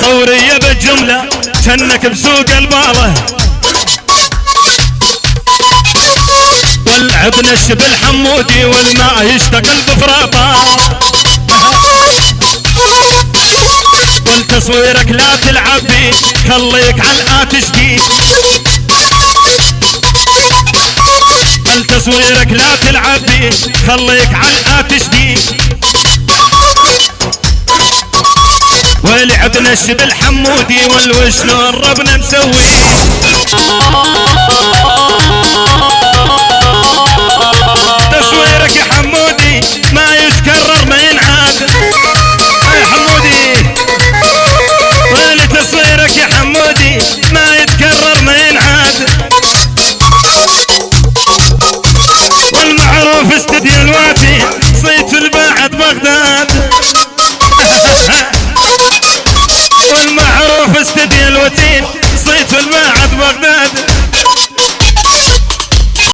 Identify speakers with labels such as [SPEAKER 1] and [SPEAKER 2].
[SPEAKER 1] تصورية بالجملة جنك بسوق البالة، والعبنا الشبل حمودي والماء يشتغل بفراطه، والتصويرك لا تلعب بي خليك على الآتش دي، التصويرك لا تلعب بي خليك على الآتش دي، ولعبنا الشبل حمودي والوشلون ربنا مسوي. تصويرك يا حمودي ما يتكرر ما ينعاد يا حمودي، ولتصويرك يا حمودي ما يتكرر ما ينعاد، والمعروف استديو الواتي صيت الباعد بغداد والمعروف استديو الوتين